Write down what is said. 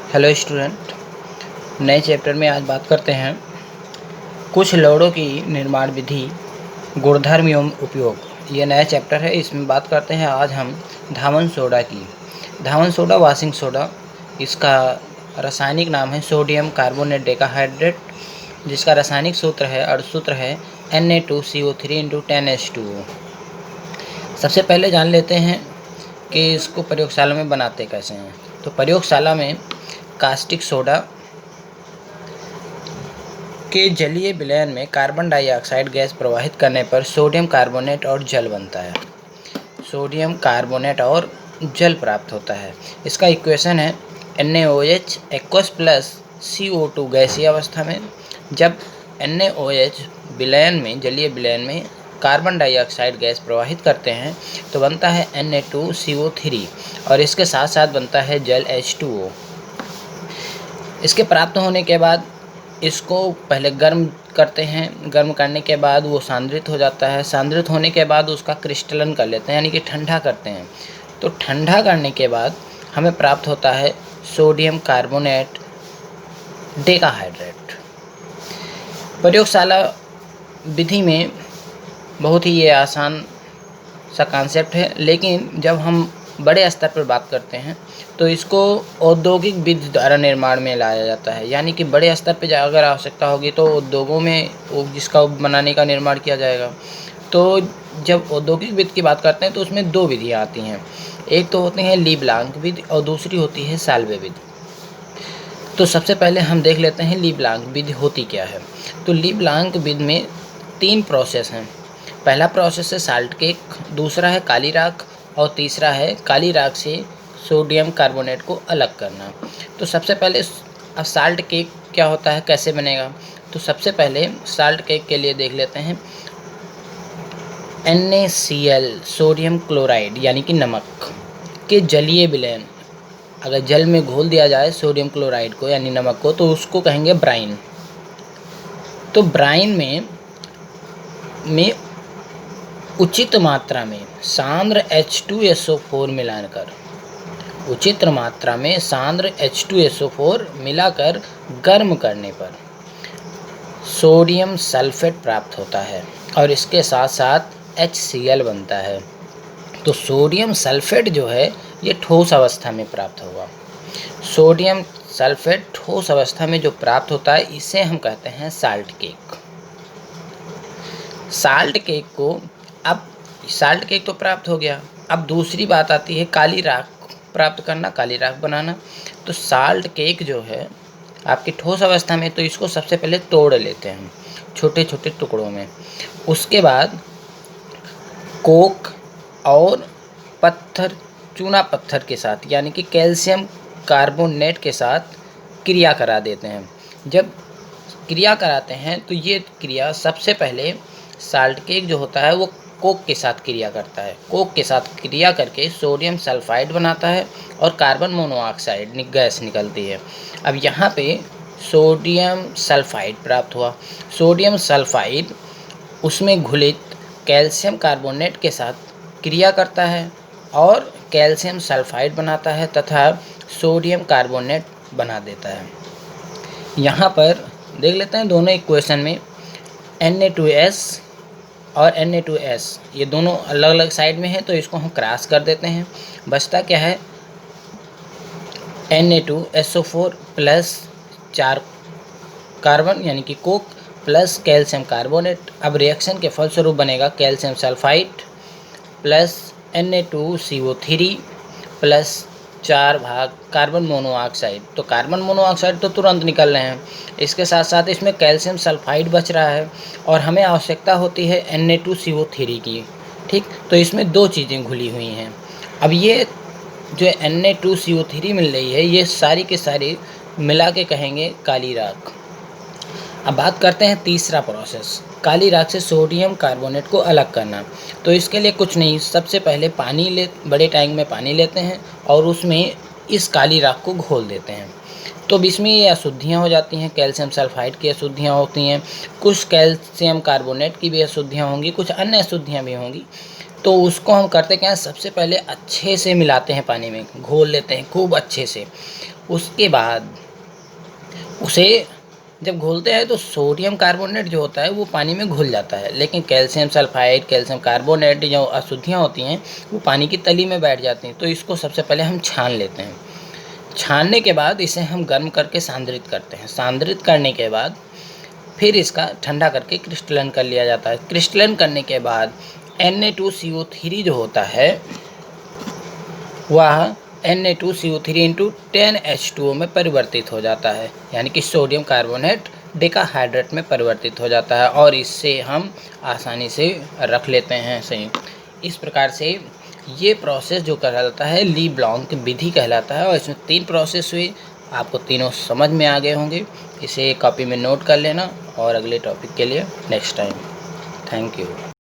Hello student, नए chapter में आज बात करते हैं कुछ लवणों की निर्माण विधि, गुणधर्म एवं उपयोग। ये नया चैप्टर है। इसमें बात करते हैं आज हम धावन सोडा की। धावन सोडा वॉशिंग सोडा, इसका रासायनिक नाम है सोडियम कार्बोनेट डेकाहाइड्रेट, जिसका रासायनिक सूत्र है अर्धसूत्र है Na2CO3 × 10H2O। सबसे पहले जान लेते हैं कि इसको प्रयोगशाला में बनाते कैसे हैं। तो प्रयोगशाला में कास्टिक सोडा के जलीय विलयन में कार्बन डाइऑक्साइड गैस प्रवाहित करने पर सोडियम कार्बोनेट और जल बनता है। सोडियम कार्बोनेट और जल प्राप्त होता है। इसका इक्वेशन है NaOH एक्वस प्लस CO2 गैसीय अवस्था में। जब NaOH विलयन में जलीय विलयन में कार्बन डाइऑक्साइड गैस प्रवाहित करते हैं तो बनता है Na2CO3 और इसके साथ साथ बनता है जल H2O। इसके प्राप्त होने के बाद इसको पहले गर्म करते हैं। गर्म करने के बाद वो सांद्रित हो जाता है। सांद्रित होने के बाद उसका क्रिस्टलन कर लेते हैं, यानी कि ठंडा करते हैं। तो ठंडा करने के बाद हमें प्राप्त होता है सोडियम कार्बोनेट डेकाहाइड्रेट। प्रयोगशाला विधि में बहुत ही ये आसान सा कॉन्सेप्ट है, लेकिन जब हम बड़े स्तर पर बात करते हैं तो इसको औद्योगिक विधि द्वारा निर्माण में लाया जाता है। यानी कि बड़े स्तर पर अगर आवश्यकता होगी तो उद्योगों में जिसका बनाने का निर्माण किया जाएगा। तो जब औद्योगिक विधि की बात करते हैं तो उसमें दो विधियाँ आती हैं। एक तो होती है ली ब्लांक विधि और दूसरी होती है साल्वे विधि। तो सबसे पहले हम देख लेते हैं ली ब्लांक विधि होती क्या है। तो ली ब्लांक विधि में 3 प्रोसेस हैं। पहला प्रोसेस है साल्ट केक, दूसरा है काली राख और तीसरा है काली राख से सोडियम कार्बोनेट को अलग करना। तो सबसे पहले अब साल्ट केक क्या होता है, कैसे बनेगा। तो सबसे पहले साल्ट केक के लिए देख लेते हैं NaCl सोडियम क्लोराइड यानी कि नमक के जलीय विलयन। अगर जल में घोल दिया जाए सोडियम क्लोराइड को यानी नमक को तो उसको कहेंगे ब्राइन। तो ब्राइन में उचित मात्रा में सांद्र H2SO4 मिलाकर मिलाकर गर्म करने पर सोडियम सल्फेट प्राप्त होता है और इसके साथ साथ HCl बनता है। तो सोडियम सल्फेट जो है ये ठोस अवस्था में प्राप्त होगा। सोडियम सल्फेट ठोस अवस्था में जो प्राप्त होता है इसे हम कहते हैं साल्ट केक। साल्ट केक तो प्राप्त हो गया। अब दूसरी बात आती है काली राख प्राप्त करना, काली राख बनाना। तो साल्ट केक जो है आपकी ठोस अवस्था में, तो इसको सबसे पहले तोड़ लेते हैं छोटे छोटे टुकड़ों में। उसके बाद कोक और चूना पत्थर के साथ यानी कि कैल्शियम कार्बोनेट के साथ क्रिया करा देते हैं। जब क्रिया कराते हैं तो ये क्रिया सबसे पहले साल्ट केक जो होता है वो कोक के साथ क्रिया करता है। कोक के साथ क्रिया करके सोडियम सल्फाइड बनाता है और कार्बन मोनोऑक्साइड गैस निकलती है। अब यहाँ पे सोडियम सल्फाइड प्राप्त हुआ। सोडियम सल्फाइड उसमें घुलित कैल्शियम कार्बोनेट के साथ क्रिया करता है और कैल्शियम सल्फाइड बनाता है तथा सोडियम कार्बोनेट बना देता है। यहाँ पर देख लेते हैं दोनों इक्वेशन में Na2S और Na2S ये दोनों अलग अलग साइड में है, तो इसको हम क्रॉस कर देते हैं। बचता क्या है Na2SO4 प्लस 4 कार्बन यानी कि कोक प्लस कैल्शियम कार्बोनेट। अब रिएक्शन के फलस्वरूप बनेगा calcium sulphide plus Na2CO3 plus 4 भाग कार्बन मोनोऑक्साइड। तो कार्बन मोनोऑक्साइड तो तुरंत निकल रहे हैं, इसके साथ साथ इसमें कैल्शियम सल्फाइड बच रहा है और हमें आवश्यकता होती है Na2CO3 की। ठीक, तो इसमें 2 चीज़ें घुली हुई हैं। अब ये जो Na2CO3 मिल रही है ये सारी के सारी मिला के कहेंगे काली राख। अब बात करते हैं तीसरा प्रोसेस, काली राख से सोडियम कार्बोनेट को अलग करना। तो इसके लिए कुछ नहीं, सबसे पहले बड़े टैंक में पानी लेते हैं और उसमें इस काली राख को घोल देते हैं। तो इसमें ये अशुद्धियाँ हो जाती हैं, कैल्शियम सल्फाइड की अशुद्धियाँ होती हैं, कुछ कैल्शियम कार्बोनेट की भी अशुद्धियाँ होंगी, कुछ अन्य अशुद्धियाँ भी होंगी। तो उसको हम करते क्या है, सबसे पहले अच्छे से मिलाते हैं, पानी में घोल लेते हैं खूब अच्छे से। उसके बाद उसे जब घोलते हैं तो सोडियम कार्बोनेट जो होता है वो पानी में घुल जाता है, लेकिन कैल्शियम सल्फाइड, कैल्शियम कार्बोनेट जो अशुद्धियाँ होती हैं वो पानी की तली में बैठ जाती हैं। तो इसको सबसे पहले हम छान लेते हैं। छानने के बाद इसे हम गर्म करके सांद्रित करते हैं। सांद्रित करने के बाद फिर इसका ठंडा करके क्रिस्टलन कर लिया जाता है। क्रिस्टलन करने के बाद Na2CO3 जो होता है वह Na2CO3 इंटू 10H2O में परिवर्तित हो जाता है, यानी कि सोडियम कार्बोनेट डेकाहाइड्रेट में परिवर्तित हो जाता है, और इससे हम आसानी से रख लेते हैं सही। इस प्रकार से ये प्रोसेस जो कहलाता है ली ब्लॉन्क विधि कहलाता है, और इसमें 3 प्रोसेस हुई। आपको तीनों समझ में आ गए होंगे। इसे कॉपी में नोट कर लेना और अगले टॉपिक के लिए नेक्स्ट टाइम। Thank you.